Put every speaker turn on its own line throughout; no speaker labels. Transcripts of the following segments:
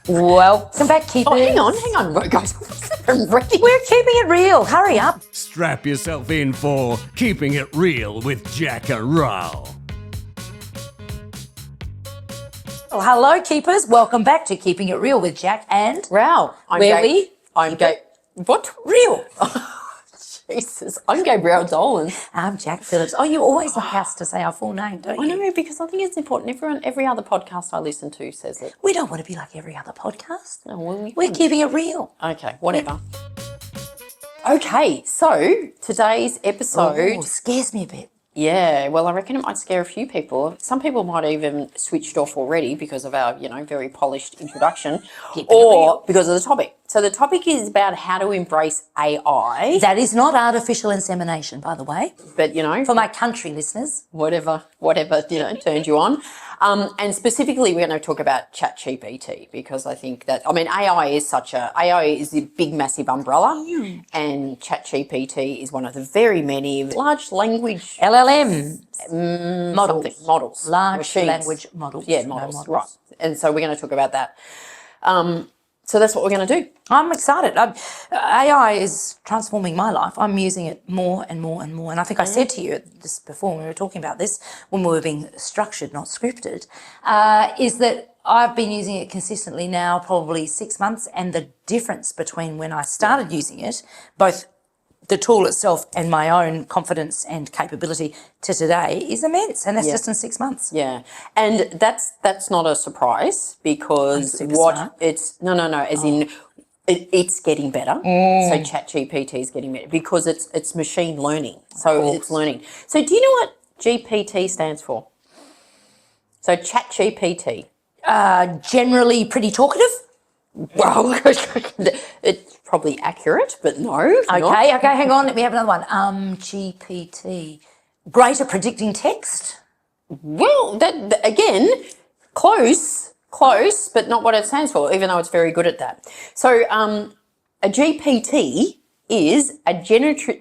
Welcome back, keepers.
Oh, hang on, guys. I'm ready.
We're keeping it real. Hurry up.
Strap yourself in for Keeping It Real with Jac Ral.
Well, hello, keepers. Welcome back to Keeping It Real with Jac and
Ral.
I'm
What?
Real.
Jesus. I'm Gabrielle Dolan.
I'm Jac Phillips. Oh, you always like us to say our full name, don't you?
I know, because I think it's important. Every other podcast I listen to says it.
We don't want to be like every other podcast.
Oh, well,
We're keeping it real.
Okay, whatever. Okay, so today's episode...
Oh, scares me a bit.
Yeah, well, I reckon it might scare a few people. Some people might even switched off already because of our, very polished introduction or because of the topic. So the topic is about how to embrace AI.
That is not artificial insemination, by the way.
But,
For my country listeners.
whatever, turned you on. And specifically, we're going to talk about ChatGPT because I think that, AI is a big, massive umbrella, and ChatGPT is one of the very many large language
LLMs.
models.
Large
machines.
language models.
Yeah, models, right. And so we're going to talk about that. So that's what we're going to do.
I'm excited. AI is transforming my life. I'm using it more and more and more. And I think I said to you this before when we were talking about this, when we were being structured, not scripted, is that I've been using it consistently now probably 6 months. And the difference between when I started using it, both the tool itself and my own confidence and capability to today is immense. And that's just in 6 months.
Yeah. And that's not a surprise because it's getting better. So ChatGPT is getting better because it's machine learning. So it's learning. So do you know what GPT stands for? So ChatGPT.
Generally pretty talkative.
Well, it's probably accurate, but no.
Okay, hang on. Let me have another one. GPT. Great at predicting text.
Well, that again, close, but not what it stands for, even though it's very good at that. So a GPT is a generative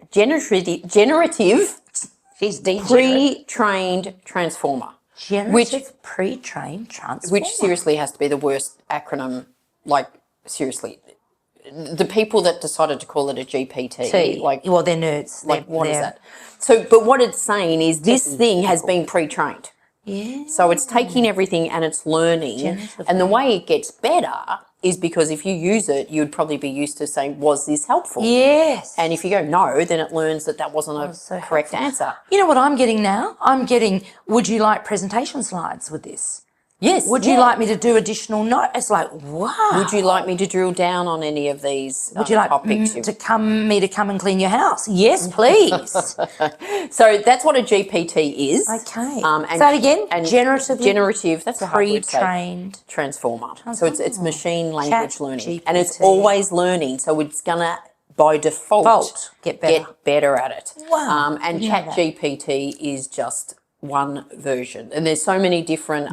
pre-trained transformer.
Generative pre-trained transformer.
Which seriously has to be the worst acronym, seriously. The people that decided to call it a GPT,
well, they're nerds.
What is that? So, but what it's saying is this thing has been pre-trained.
Yeah.
So it's taking everything and it's learning. And the way it gets better is because if you use it, you'd probably be used to saying, was this helpful?
Yes.
And if you go no, then it learns that wasn't a correct answer.
You know what I'm getting now? I'm getting, would you like presentation slides with this?
Yes.
Would you like me to do additional notes? It's like, wow.
Would you like me to drill down on any of these
Would you like
topics?
to come and clean your house? Yes, please.
So that's what a GPT is.
Okay. Say that again.
And generative. That's a
pre-trained
transformer. So it's machine language learning, and it's always learning. So it's gonna by default
get
better at it.
Wow.
And ChatGPT is just one version, and there's so many different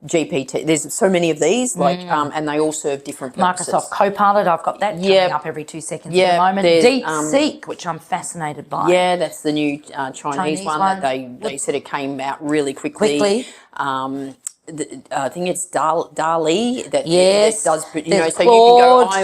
GPT. There's so many of these, and they all serve different purposes.
Microsoft Copilot, I've got that coming up every 2 seconds at the moment. DeepSeek, which I'm fascinated by.
Yeah, that's the new Chinese one that they said it came out really quickly. I think it's DALL-E that does, so
Claude
you can go, I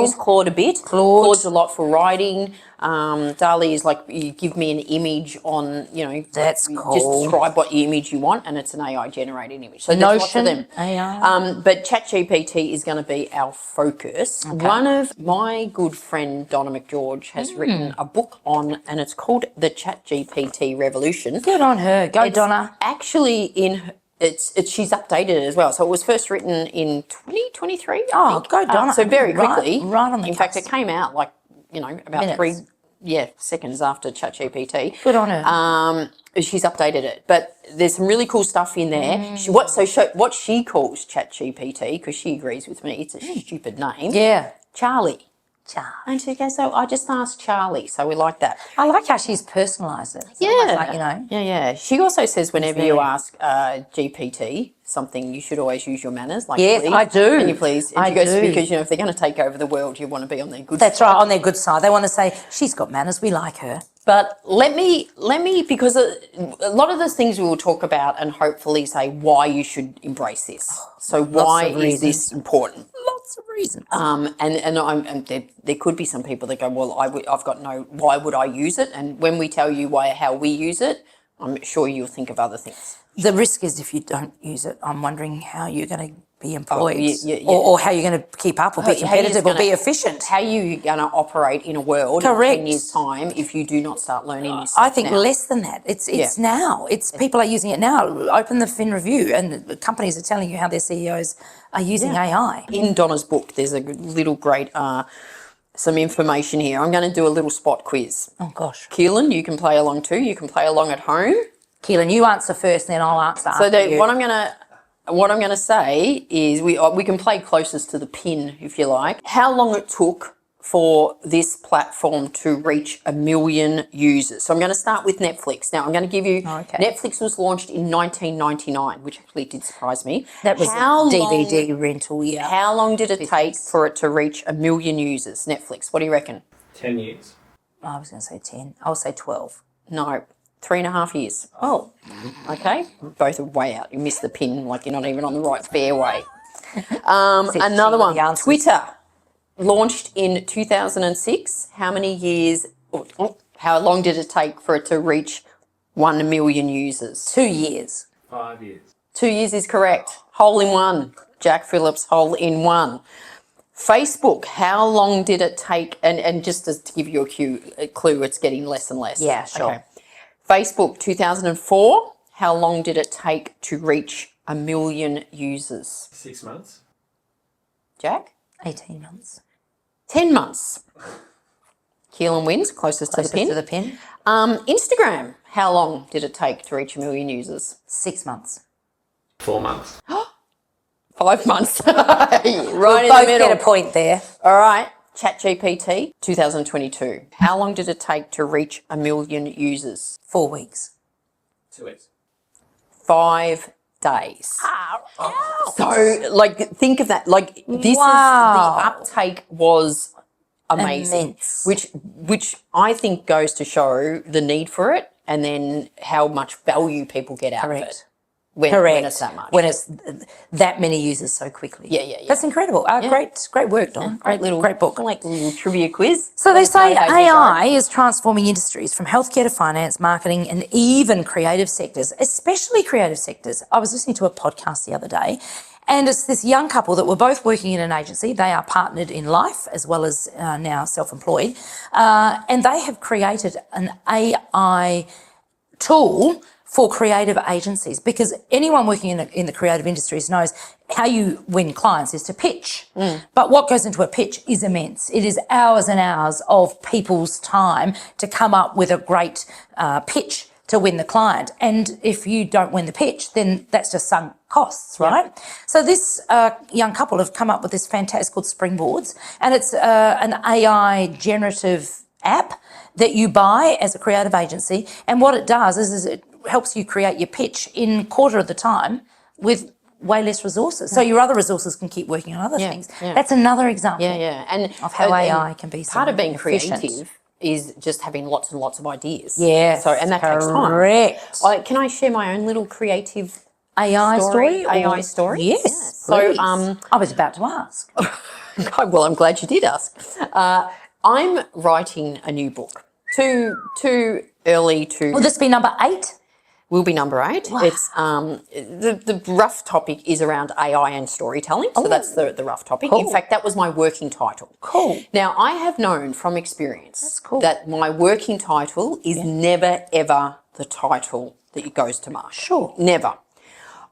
use Claude a bit.
Claude's
a lot for writing. DALL-E is like you give me an image on,
that's cool.
Just describe what image you want, and it's an AI generated image. So there's lots of them.
AI.
But ChatGPT is going to be our focus. Okay. One of my good friend Donna McGeorge has written a book on, and it's called The ChatGPT Revolution.
Good on her. Go, Donna.
Actually she's updated it as well. So it was first written in 2023. I think.
Go Donna.
So very quickly.
Right on the
In fact, it came out about 3 seconds after ChatGPT.
Good on her.
She's updated it, but there's some really cool stuff in there. What she calls ChatGPT, because she agrees with me, it's a stupid name.
Yeah.
Charlie. And she goes, so I just asked Charlie. So we like that.
I like how she's personalised it.
Yeah. She also says whenever you ask GPT something, you should always use your manners.
Yes,
please.
I do.
Can you please? And she goes, because if they're going to take over the world, you want to be on their good side.
That's right, on their good side. They want to say, she's got manners, we like her.
But let me because a lot of the things we will talk about and hopefully say why you should embrace this. So why
of
is this
reasons.
important?
Lots of reasons.
And there could be some people that go, well, I've got no. Why would I use it? And when we tell you how we use it, I'm sure you'll think of other things.
The risk is if you don't use it, I'm wondering how you're going to be employed
yeah.
or how you're going to keep up or be
How you're
competitive or
gonna-
be efficient.
How you going to operate in a world
Correct.
in 10 years' time if you do not start learning this
I think
now?
less than that. It's now. It's people are using it now. Open the Fin Review and the companies are telling you how their CEOs are using AI.
In Donna's book, there's a little great some information here. I'm going to do a little spot quiz.
Oh gosh.
Keelan, you can play along too. You can play along at home.
Keelan, you answer first, then I'll answer
So
after you.
what I'm gonna say is we can play closest to the pin if you like. How long it took for this platform to reach 1 million users. So I'm going to start with Netflix. Now I'm going to give you.
Okay.
Netflix was launched in 1999, which actually did surprise me.
That was
How
a DVD rental, yeah.
How long did it take for it to reach 1 million users? Netflix. What do you reckon?
10 years.
I was going to say 10. I'll say 12.
No. 3.5 years.
Oh.
Okay. Both are way out. You missed the pin, like you're not even on the right fairway.
Said
Another
she
one.
the answers.
Twitter, launched in 2006. How many years, how long did it take for it to reach 1 million users?
2 years.
5 years.
2 years is correct. Hole in one. Jack Phillips, hole in one. Facebook, how long did it take? And just to give you a clue, it's getting less and less.
Yeah, sure.
Okay. Facebook, 2004. How long did it take to reach 1 million users?
6 months.
Jack?
18 months.
10 months. Keelan wins, closest
Closest
to the pin.
to the pin.
Instagram, how long did it take to reach 1 million users?
6 months.
4 months.
5 months. Right in the
Both
middle.
get a point there.
All right. ChatGPT, 2022. How long did it take to reach 1 million users?
4 weeks.
2 weeks.
5 days. So, like, think of that. Like, this
Wow.
is the uptake was amazing,
Immense.
which I think goes to show the need for it, and then how much value people get out of
Correct.
it. When it's that much.
When it's that many users so quickly.
Yeah.
That's incredible. Great work, Don. Great book.
Like a little trivia quiz.
So they say
How you
AI is transforming industries from healthcare to finance, marketing, and even creative sectors, especially creative sectors. I was listening to a podcast the other day, and it's this young couple that were both working in an agency. They are partnered in life as well as now self-employed, and they have created an AI tool for creative agencies, because anyone working in the creative industries knows how you win clients is to pitch. But what goes into a pitch is immense. It is hours and hours of people's time to come up with a great pitch to win the client. And if you don't win the pitch, then that's just sunk costs, right? So this young couple have come up with this fantastic called Springboards, and it's an AI generative app that you buy as a creative agency. And what it does is it helps you create your pitch in quarter of the time with way less resources. So your other resources can keep working on other things. That's another example
And
of how AI can be
part of being
efficient.
creative is just having lots and lots of ideas.
Yes,
So, and that takes time.
correct.
Can I share my own little creative
AI story?
AI story?
Yes.
Yeah. So,
please. I was about to ask.
well, I'm glad you did ask. I'm writing a new book. Too early to.
Will this be number 8?
Will be number 8.
Wow.
It's the rough topic is around AI and storytelling. So that's the rough topic.
Cool.
In fact, that was my working title.
Cool.
Now, I have known from experience
cool.
that my working title is never ever the title that it goes to market.
Sure.
Never.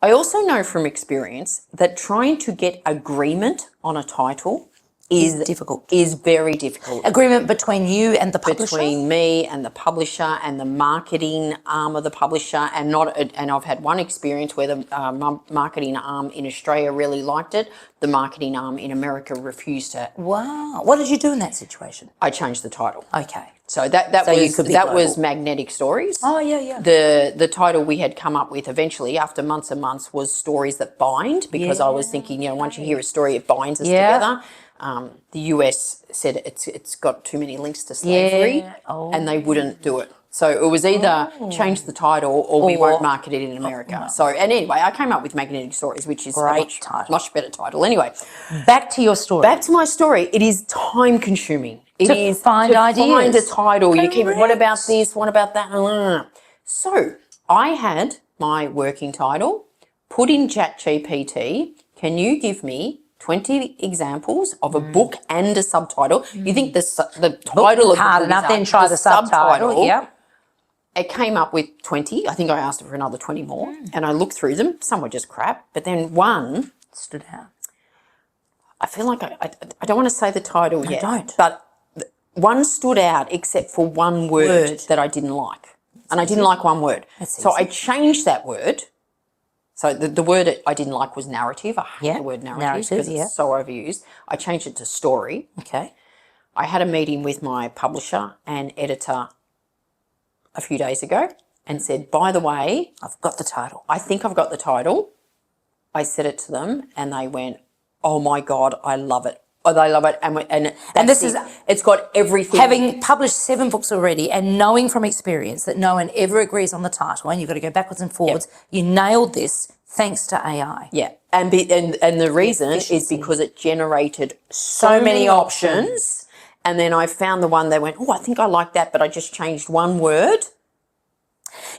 I also know from experience that trying to get agreement on a title is
difficult.
Is very difficult.
Agreement between you and the publisher?
Between me and the publisher and the marketing arm of the publisher, and I've had one experience where the marketing arm in Australia really liked it. The marketing arm in America refused to.
Wow. What did you do in that situation?
I changed the title.
Okay.
So that
So you
was
could be
that was
global.
Magnetic Stories.
Oh, yeah.
The title we had come up with eventually after months and months was Stories That Bind, because I was thinking, once you hear a story, it binds us together. the US said it's got too many links to slavery,
Yeah. Oh.
and they wouldn't do it. So it was either change the title or we won't market it in America. So, and anyway, I came up with Magnetic Stories, which is
Great
a
title.
much better title. Anyway,
Back to your story.
back to my story. It is time consuming. It
To
is
find
to
ideas.
find a title. You keep, what
Correct.
about this? What about that? So I had my working title, put in ChatGPT. Can you give me 20 examples of a book and a subtitle? You think the title of the
Hard
book
enough,
is
then try the subtitle. Yeah.
It came up with 20. I think I asked it for another 20 more, and I looked through them. Some were just crap, but then one
Stood out.
I feel like I don't want to say the title yet.
don't.
But one stood out except for one word that I didn't like. And I didn't like one word. So I changed that word. So the word I didn't like was narrative. I hate the word narrative because it's so overused. I changed it to story.
Okay.
I had a meeting with my publisher and editor a few days ago and said, by the way,
I've got the title.
I think I've got the title. I said it to them and they went, oh my God, I love it. Oh, they love it. And
this is
it's got everything.
Having published 7 books already and knowing from experience that no one ever agrees on the title and you've got to go backwards and forwards, you nailed this thanks to AI.
Yeah. And the reason is because it generated so many options. And then I found the one they went, oh, I think I like that, but I just changed one word.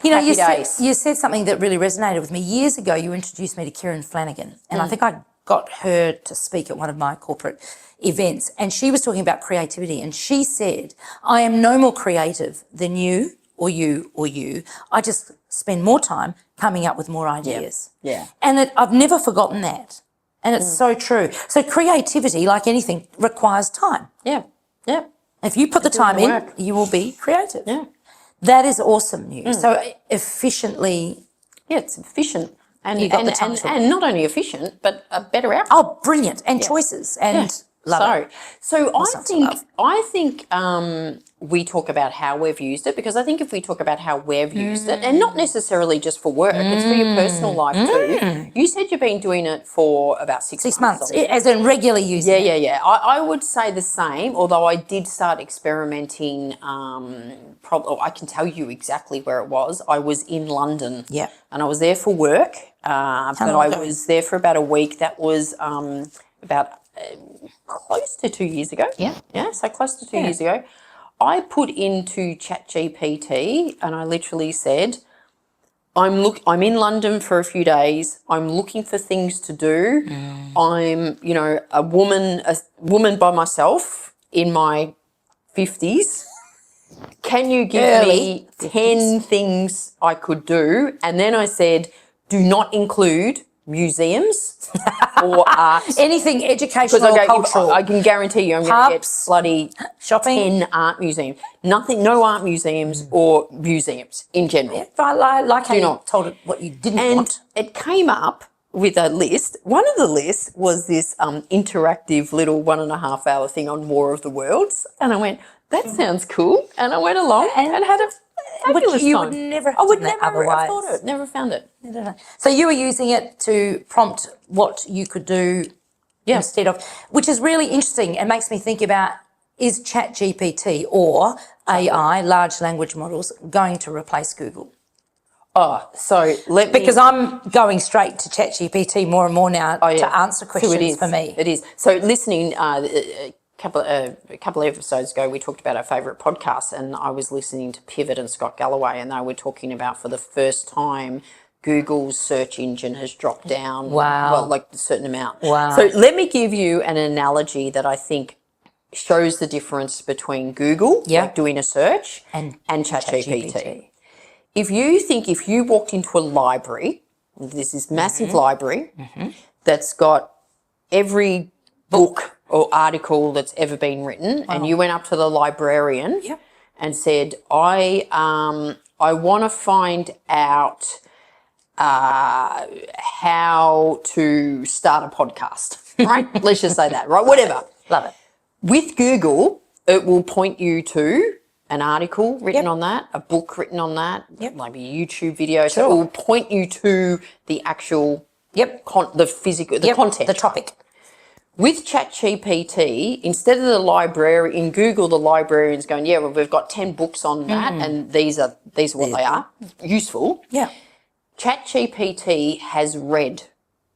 You know, you
days.
said something that really resonated with me. Years ago, you introduced me to Kieran Flanagan, and I think I got her to speak at one of my corporate events, and she was talking about creativity, and she said, I am no more creative than you or you or you. I just spend more time coming up with more ideas.
Yeah.
And I've never forgotten that. And it's so true. So creativity, like anything, requires time.
Yeah. Yeah.
If you put the time in,
work.
you will be creative.
Yeah.
That is awesome news. So efficiently.
Yeah, it's efficient. And
You got the title.
and not only efficient, but a better outcome.
Oh, brilliant. And choices. And love it.
So
sounds love.
I think we talk about how we've used it, because I think if we talk about how we've used it, and not necessarily just for work, it's for your personal life too. You said you've been doing it for about 6 months.
As in regularly using it.
Yeah. I would say the same, although I did start experimenting. I can tell you exactly where it was. I was in London.
Yeah.
And I was there for work, but I was there for about a week. That was about close to 2 years ago.
Yeah.
Yeah, so close to 2 years ago. I put into ChatGPT and I literally said, I'm in London for a few days. I'm looking for things to do. I'm, a woman by myself in my 50s. Can you give me 10 things I could do? And then I said, do not include museums or art.
Anything educational or cultural.
I can guarantee you I'm going to get bloody
shopping.
10 art museums. No art museums or museums in general.
I like how you told it what you didn't want.
It came up with a list. One of the lists was this interactive little 1.5 hour thing on War of the Worlds. And I went, that sounds cool. And I went along and had a fabulous
Which you
time.
would never have
I would
done that
never have
otherwise.
thought it. Never found it.
So you were using it to prompt what you could do instead of, which is really interesting and makes me think about, is ChatGPT or AI, large language models, going to replace Google?
Oh, so
Because I'm going straight to ChatGPT more and more now to answer questions for me.
It is. So listening, a couple of episodes ago, we talked about our favourite podcasts, and I was listening to Pivot and Scott Galloway, and they were talking about, for the first time, Google's search engine has dropped down.
Wow.
Well, like a certain amount.
Wow.
So let me give you an analogy that I think shows the difference between Google, like doing a search, and ChatGPT. If you walked into a library, there's this massive library that's got every book or article that's ever been written, and you went up to the librarian and said, I want to find out how to start a podcast, right? Let's just say that, right? Whatever.
Love it.
With Google, it will point you to an article written on that, a book written on that, maybe a YouTube video. So it will point you to the actual, the physical, the content.
The topic.
With ChatGPT, instead of the library in Google, the librarian's going, yeah, well, we've got 10 books on that, and these are what they are, useful.
Yeah.
ChatGPT has read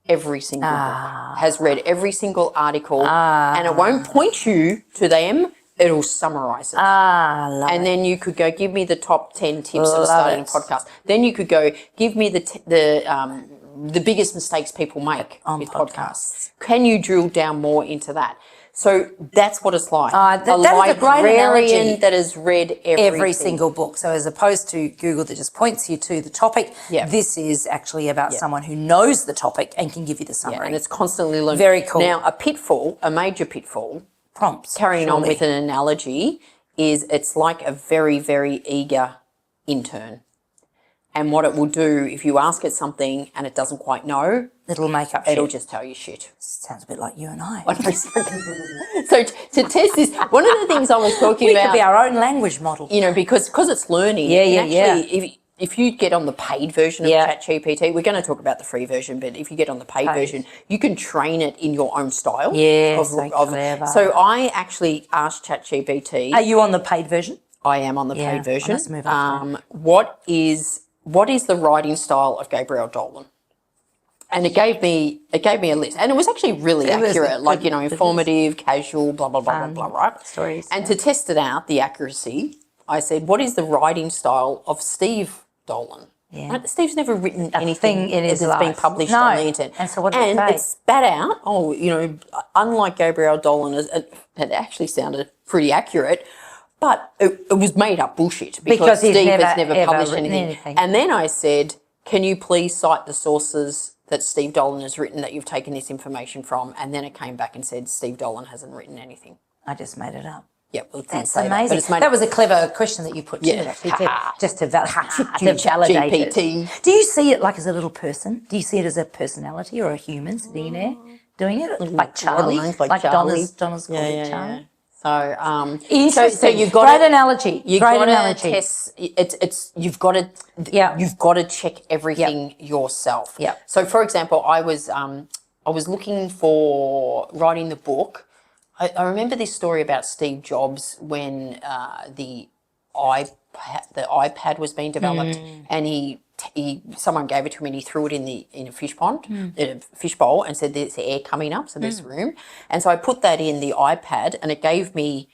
every single book, has read every single article, and it won't point you to them. It'll summarise it.
Love
And
it.
then you could go, give me the top 10 tips of
Love
starting a
it.
podcast. Then you could go, give me the biggest mistakes people make
On
with
podcasts.
Can you drill down more into that? So that's what it's like.
that is a great
librarian
analogy.
that has read
Every single book. So as opposed to Google that just points you to the topic,
Yeah.
this is actually about someone who knows the topic and can give you the
Yeah,
summary.
and it's constantly learning.
Very cool.
Now, a major pitfall,
Prompts.
carrying on
surely.
with an analogy, is it's like a very, very eager intern. And what it will do, if you ask it something and it doesn't quite know,
It'll make up
it'll
shit.
just tell you shit.
Sounds a bit like you and I.
So to test this, one of the things I was talking
We could
about,
be our own language model.
you know, because it's learning.
Yeah,
and
yeah,
actually, if you get on the paid version of
Yeah.
ChatGPT, we're going to talk about the free version, but if you get on the paid version, you can train it in your own style.
Yeah, so clever.
So I actually asked ChatGPT.
Are you on the paid version?
I am on the
Yeah,
paid version.
let's move on to
What is the writing style of Jac Ral Dolan? And it gave me a list, and it was actually really
It was
accurate, like, you know,
good.
informative, casual, blah blah blah blah blah, right?
Stories,
And to test it out, the accuracy, I said, "What is the writing style of Steve Dolan?"
Yeah.
Right? Steve's never written anything
thing in his
that's been
life.
published
No.
on the internet.
And so what did it say?
it spat out, unlike Jac Ral Dolan, it actually sounded pretty accurate. But it was made up bullshit because
he's
Steve
never,
has never
ever
published
written
anything. And then I said, can you please cite the sources that Steve Dolan has written that you've taken this information from? And then it came back and said, Steve Dolan hasn't written anything.
I just made it up.
Yeah, well, it didn't
That's
say that,
amazing.
but it's made
That
up.
was a clever question that you put to
Yeah.
it, actually, just to validate it.
GPT.
Do you see it like as a little person? Do you see it as a personality or a human sitting there doing it? Like Charlie?
Like Charlie.
Donna's called it Charlie?
So,
Interesting.
so you've got
Great
to,
analogy.
You've
Great
got
analogy.
to test. You've got to.
Yeah.
You've got to check everything yourself.
Yeah.
So, for example, I was looking for writing the book. I remember this story about Steve Jobs when the iPad was being developed, and someone gave it to him and he threw it in a fish pond, in a fish bowl, and said there's air coming up, so there's room. And so I put that in the iPad, and it gave me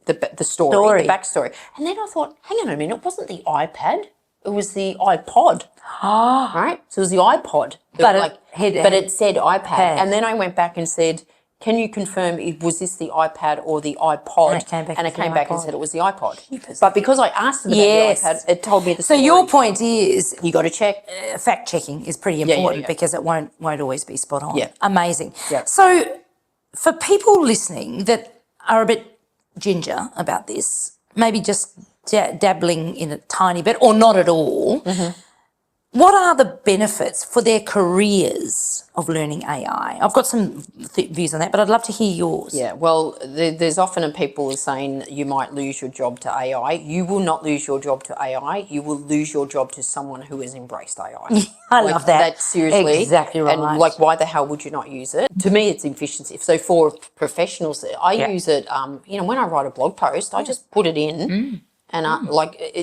the story, the backstory. And then I thought, hang on a minute, it wasn't the iPad, it was the iPod. Right? So it was the iPod.
But
it said iPad. And then I went back and said, can you confirm, was this the iPad or the iPod?
And it came back
and
iPod.
said it was the iPod. But because I asked it about
Yes.
the iPad, it told me the
So
story.
your point is
You got to check.
fact checking is pretty
yeah,
important
yeah.
because it won't always be spot on.
Yeah.
Amazing.
Yeah.
So for people listening that are a bit ginger about this, maybe just dabbling in a tiny bit or not at all, what are the benefits for their careers of learning AI? I've got some views on that, but I'd love to hear yours.
Yeah, well, there's often people saying you might lose your job to AI. You will not lose your job to AI. You will lose your job to someone who has embraced AI.
I love that.
That's seriously.
Exactly right.
And like, why the hell would you not use it? To me, it's efficiency. So for professionals, I use it, when I write a blog post, I just put it in. And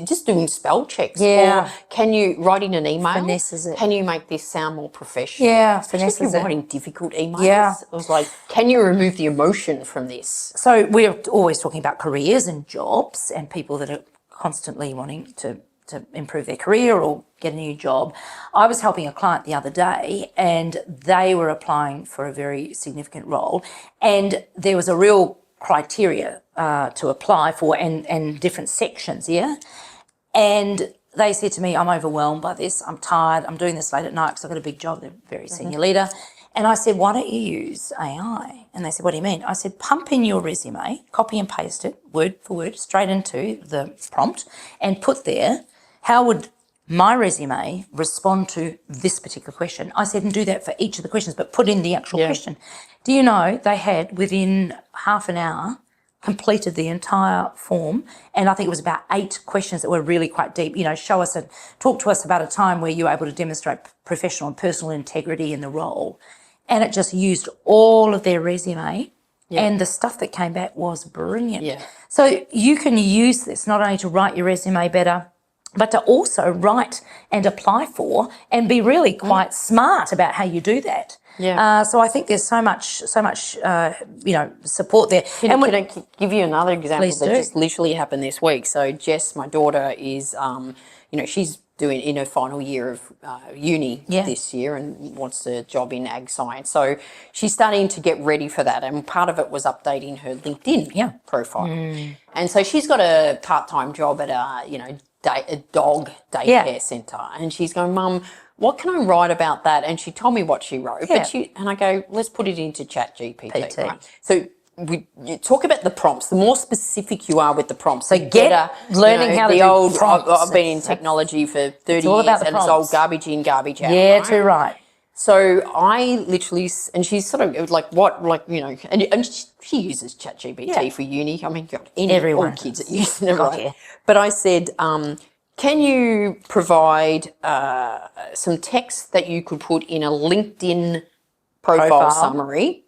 just doing spell checks.
Yeah.
Or can you write in an email?
Finesses it.
Can you make this sound more professional?
Yeah,
Especially if
finesses
you're
it.
writing difficult emails.
Yeah.
It was like, can you remove the emotion from this?
So we're always talking about careers and jobs and people that are constantly wanting to improve their career or get a new job. I was helping a client the other day and they were applying for a very significant role, and there was a real criteria to apply for and different sections, and they said to me, I'm overwhelmed by this, I'm tired, I'm doing this late at night because I've got a big job, they're a very senior leader. And I said, why don't you use AI? And they said, what do you mean? I said, pump in your resume, copy and paste it, word for word, straight into the prompt, and put there, how would my resume respond to this particular question? I said, and do that for each of the questions, but put in the actual question. Do you know they had, within half an hour, completed the entire form, and I think it was about 8 questions that were really quite deep. Show us and talk to us about a time where you were able to demonstrate professional and personal integrity in the role. and it just used all of their resume, and the stuff that came back was brilliant.
Yeah.
So you can use this not only to write your resume better, but to also write and apply for and be really quite smart about how you do that.
Yeah.
So I think there's so much, support there.
Can I give you another example
Please
that
do.
just literally happened this week? So Jess, my daughter, is, she's doing in her final year of uni this year and wants a job in ag science. So she's starting to get ready for that. And part of it was updating her LinkedIn profile. And so she's got a part-time job at a dog daycare centre. And she's going, Mum, what can I write about that? And she told me what she wrote.
Yeah.
And I go, let's put it into ChatGPT. Right? So you talk about the prompts. The more specific you are with the prompts,
So learning how to do prompts.
I've been in technology for 30
all
years,
about the
and it's all
prompts.
garbage in, garbage out.
Yeah,
right?
too right.
So I literally, and she's sort of it was like, what, like, and she uses ChatGPT for uni. I mean, God,
Everyone
all kids
does.
are using it, right?
yeah.
But I said, can you provide some text that you could put in a LinkedIn profile summary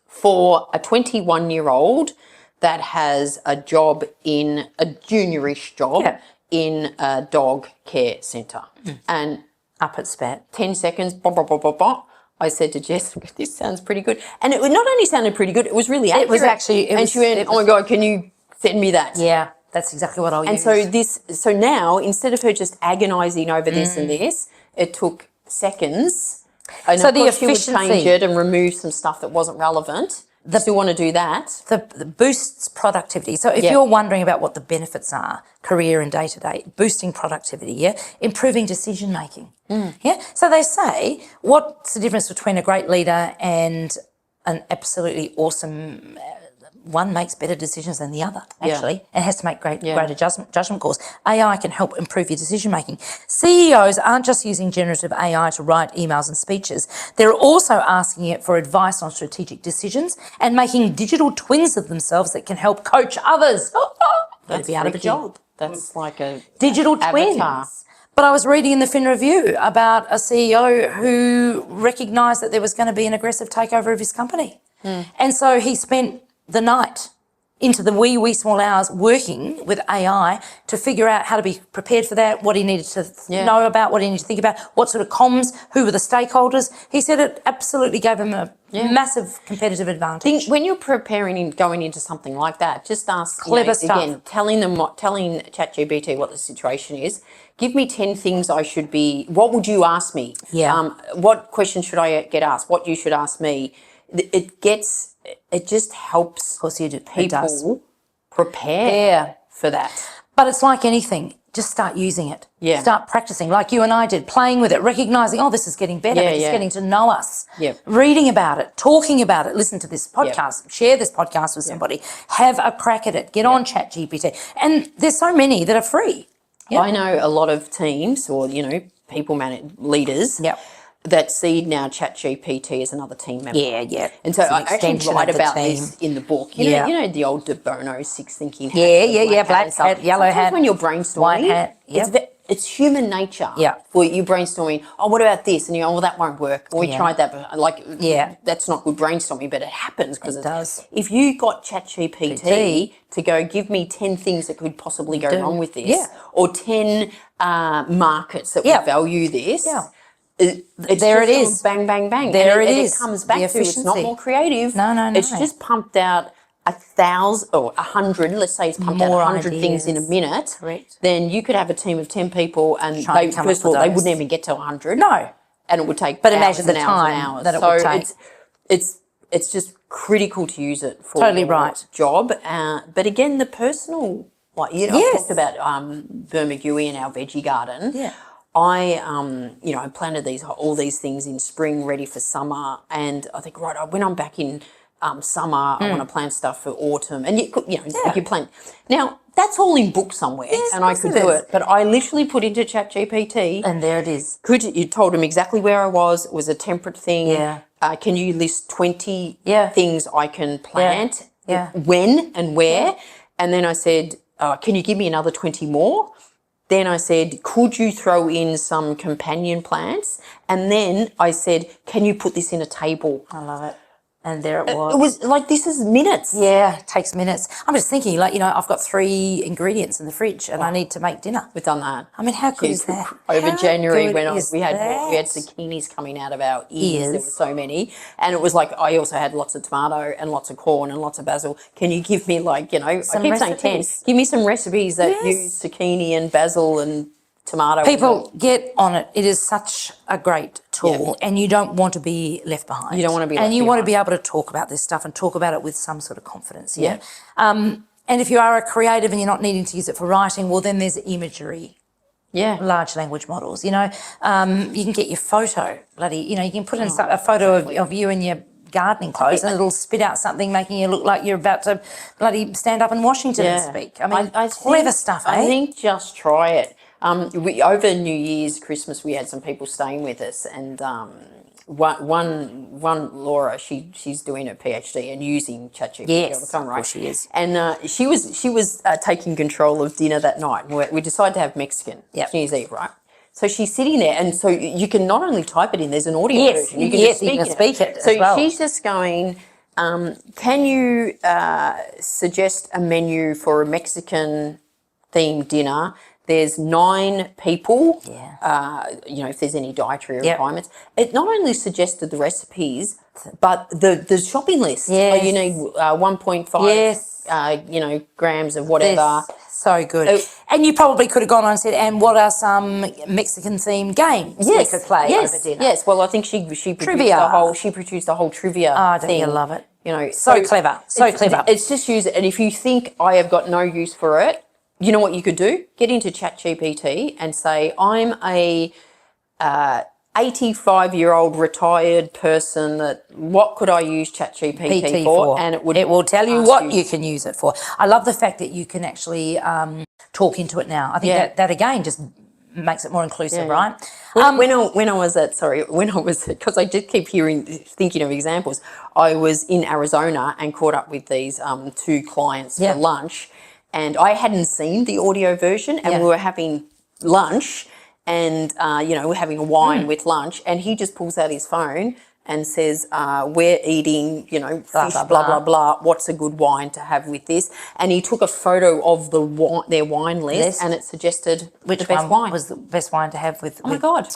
for a 21-year-old that has a job in a juniorish job in a dog care centre? And
Up at spat.
10 seconds, blah, blah, blah, blah, blah. I said to Jess, this sounds pretty good. And it not only sounded pretty good, it was really accurate.
It was actually,
she went, oh my God, can you send me that?
Yeah, that's exactly what I'll use.
And so now, instead of her just agonising over this and this, it took seconds. And
So
of
the
course she would
efficiency-
change it and remove some stuff that wasn't relevant. You still want to do that.
the boosts productivity. So if you're wondering about what the benefits are, career and day-to-day, boosting productivity, improving decision-making. Yeah. So they say, what's the difference between a great leader and an absolutely awesome one makes better decisions than the other, actually, and has to make greater judgment calls. AI can help improve your decision making. CEOs aren't just using generative AI to write emails and speeches. They're also asking it for advice on strategic decisions and making digital twins of themselves that can help coach others. That'd be out of a
freaky.
job.
That's like a
Digital twins.
avatar.
But I was reading in the Fin Review about a CEO who recognised that there was going to be an aggressive takeover of his company. And so he spent the night into the wee small hours working with AI to figure out how to be prepared for that, what he needed to know about, what he needed to think about, what sort of comms, who were the stakeholders. He said it absolutely gave him a massive competitive advantage.
When you're preparing and going into something like that, just ask,
Clever stuff.
again, telling ChatGPT what the situation is. Give me 10 things I should be, what would you ask me?
Yeah.
What questions should I get asked? What you should ask me? It just helps
Of course you do. It
people
does.
prepare for that.
But it's like anything. Just start using it.
Yeah.
Start practicing like you and I did, playing with it, recognising, oh, this is getting better.
Yeah,
It's
yeah.
getting to know us.
Yep.
Reading about it, talking about it, listen to this podcast, share this podcast with somebody, have a crack at it, get on ChatGPT. And there's so many that are free. Yep.
I know a lot of teams or, people leaders that see now ChatGPT as another team member.
Yeah.
And so
It's an
I actually
extension
write
of the
about
team.
this in the book. You know the old De Bono six thinking hats.
Black hat, yellow
Sometimes
hat,
when you're brainstorming,
white hat,
it's human nature.
Yeah.
For you brainstorming, oh, what about this? And you go, well, that won't work. Or we tried that, but that's not good brainstorming, but it happens because
It does.
If you got ChatGPT to go, give me 10 things that could possibly go wrong with this, or 10 markets that would value this.
Yeah.
It's
There
just
it is.
Bang, bang, bang.
There
and
it
it
is.
comes back
The
to it's not
efficiency.
more creative.
No.
It's just pumped out 1,000 or 100. Let's say it's pumped out
More
100 things in a
ideas.
minute.
Correct.
Then you could have a team of 10 people, and
Try and come
first
up
of all,
with
they
those.
wouldn't even get to 100.
No.
And it would take.
But
hours
imagine the
and hours and
time
hours.
that it
so
would take.
It's just critical to use it for
Totally
your
right.
job. But again, the personal, I talked about Bermagui and our veggie garden.
Yeah.
I planted all these things in spring, ready for summer, and I think when I'm back in summer, I want to plant stuff for autumn, and you plant. Now that's all in book somewhere, and I
of
could
course
do
it is.
it, but I literally put into ChatGPT.
And there it is.
You told him exactly where I was. It was a temperate thing.
Yeah.
Can you list 20
Yeah.
things I can plant?
Yeah.
When and where? And then I said, can you give me another 20 more? Then I said, could you throw in some companion plants? And then I said, can you put this in a table?
I love it. And there it was.
It was like, this is minutes.
Yeah, it takes minutes. I'm just thinking, like, I've got 3 ingredients in the fridge and I need to make dinner.
We've done that.
I mean, how good is that?
Over
How
January,
good
when
is
we had
that?
zucchinis coming out of our ears. There were so many, and it was like I also had lots of tomato and lots of corn and lots of basil. Can you give me, like,
Some
I keep saying 10.
recipes.
Give me some recipes that
Yes.
use zucchini and basil and tomato.
People, get on it. It is such a great tool, and you don't want to be left behind.
You don't want to be
and
left
you want to
behind.
be able to talk about this stuff and talk about it with some sort of confidence. Yeah. And if you are a creative and you're not needing to use it for writing, well, then there's imagery.
Yeah.
Large language models. You can get your photo. You can put in a photo of you in your gardening clothes, and it'll spit out something making you look like you're about to bloody stand up in Washington and speak. I mean, clever stuff, eh?
I think just try it. Over New Year's, Christmas, we had some people staying with us, and one Laura, she's doing her PhD and using ChatGPT all the time, right?
Of course she is.
And she was taking control of dinner that night. We decided to have Mexican, New Year's Eve, right? So she's sitting there, and so you can not only type it in, there's an audio version. You can just speak it. So
as well.
she's just going, can you suggest a menu for a Mexican themed dinner? There's 9 people, if there's any dietary requirements. It not only suggested the recipes, but the shopping list.
Yes.
You need 1.5 grams of whatever.
So good. And you probably could have gone on and said, and what are some Mexican-themed games we could play over dinner?
Yes. Well, I think she produced a whole trivia
don't
thing.
you love it?
So
clever.
It's just use it. And if you think I have got no use for it, you know what you could do? Get into ChatGPT and say, I'm a 85-year-old retired person. What could I use ChatGPT for? And it
will tell you what you can use it for. I love the fact that you can actually talk into it now. I think that again just makes it more inclusive, right?
When I was because I did keep thinking of examples. I was in Arizona and caught up with these 2 clients for lunch. And I hadn't seen the audio version, and we were having lunch, and we're having a wine with lunch, and he just pulls out his phone and says, "We're eating, fish, blah blah blah. What's a good wine to have with this?" And he took a photo of their wine list, and it suggested
which
the best
wine was the best wine to have with.
Oh my God.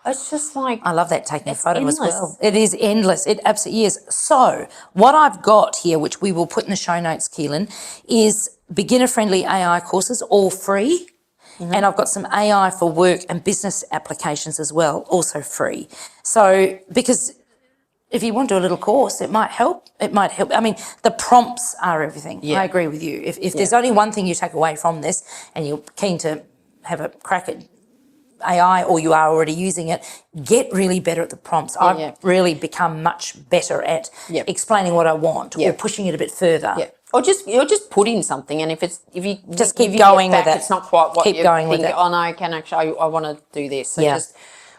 It's just like...
I love that, taking a photo
endless.
as well. It is endless. It absolutely is. So what I've got here, which we will put in the show notes, Keelan, is beginner-friendly AI courses, all free. And I've got some AI for work and business applications as well, also free. So because if you want to do a little course, it might help. I mean, the prompts are everything. I agree with you. If there's only one thing you take away from this and you're keen to have a crack at AI, or you are already using it, get really better at the prompts. I've really become much better at explaining what I want or pushing it a bit further.
Yeah. Or just put in something, and if you
just keep going with it.
It's not quite what
keep
you
going
think.
with it.
Oh no, I want to do this. So just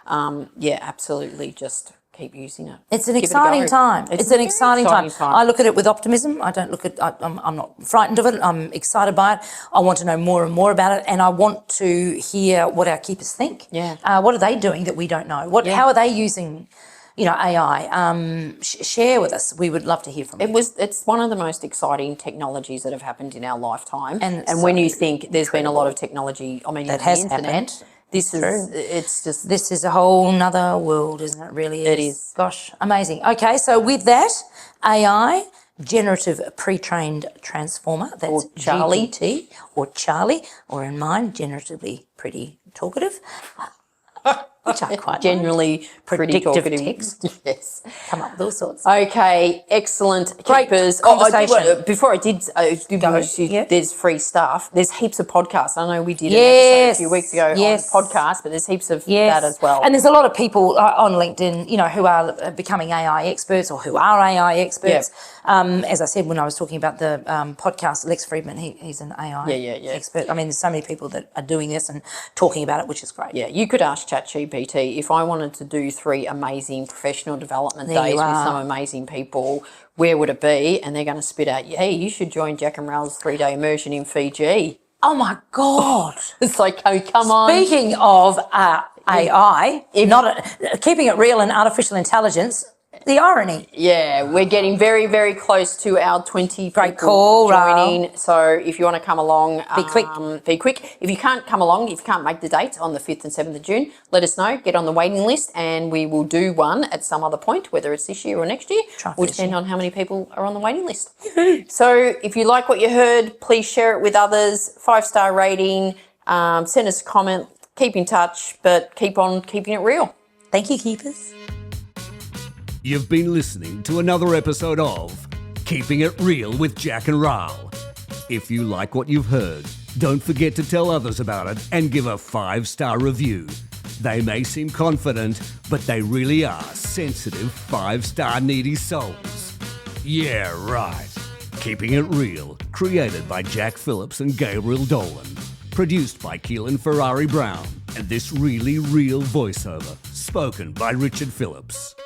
absolutely, just keep using it.
It's an exciting time. It's an exciting time. I look at it with optimism. I don't look at. I'm not frightened of it. I'm excited by it. I want to know more and more about it, and I want to hear what our keepers think.
Yeah.
What are they doing that we don't know? How are they using? AI. Share with us. We would love to hear from you.
It's one of the most exciting technologies that have happened in our lifetime. And
so
when you think there's been a lot of technology,
that has happened.
This is
a whole nother world, isn't it? Really is.
It is.
Gosh, amazing. Okay, so with that, AI, generative pre-trained transformer, that's
or Charlie.
GPT, or Charlie, or in mine, generatively pretty talkative. Which I quite
generally pretty
predictive
talkative.
Text.
Yes.
Come up with all sorts.
Okay, excellent.
Great
Keepers.
conversation.
Before I did, there's free stuff. There's heaps of podcasts. I know we did an episode a few weeks ago on podcasts, but there's heaps of that as well.
And there's a lot of people on LinkedIn, who are becoming AI experts or who are AI experts. As I said when I was talking about the podcast, Lex Friedman, he's an AI expert. I mean, there's so many people that are doing this and talking about it, which is great.
Yeah, you could ask ChatGPT if I wanted to do 3 amazing professional development days with some amazing people, where would it be? And they're going to spit out, hey, you should join Jac Ral's 3-day immersion in Fiji.
Oh my God.
It's like, oh, come on.
Speaking of AI, keeping it real and artificial intelligence, the irony.
Yeah, we're getting very, very close to our 20
Great
people
call,
joining.
Ral.
So if you want to come along,
Be quick.
Be quick. If you can't come along, if you can't make the date on the 5th and 7th of June, let us know. Get on the waiting list and we will do one at some other point, whether it's this year or next year. Will depend on how many people are on the waiting list. So if you like what you heard, please share it with others. 5-star rating, send us a comment, keep in touch, but keep on keeping it real.
Thank you, keepers.
You've been listening to another episode of Keeping It Real with Jac Ral. If you like what you've heard, don't forget to tell others about it and give a 5-star review. They may seem confident, but they really are sensitive 5-star needy souls. Yeah, right. Keeping It Real, created by Jack Phillips and Gabriel Dolan. Produced by Keelan Ferrari Brown. And this really real voiceover, spoken by Richard Phillips.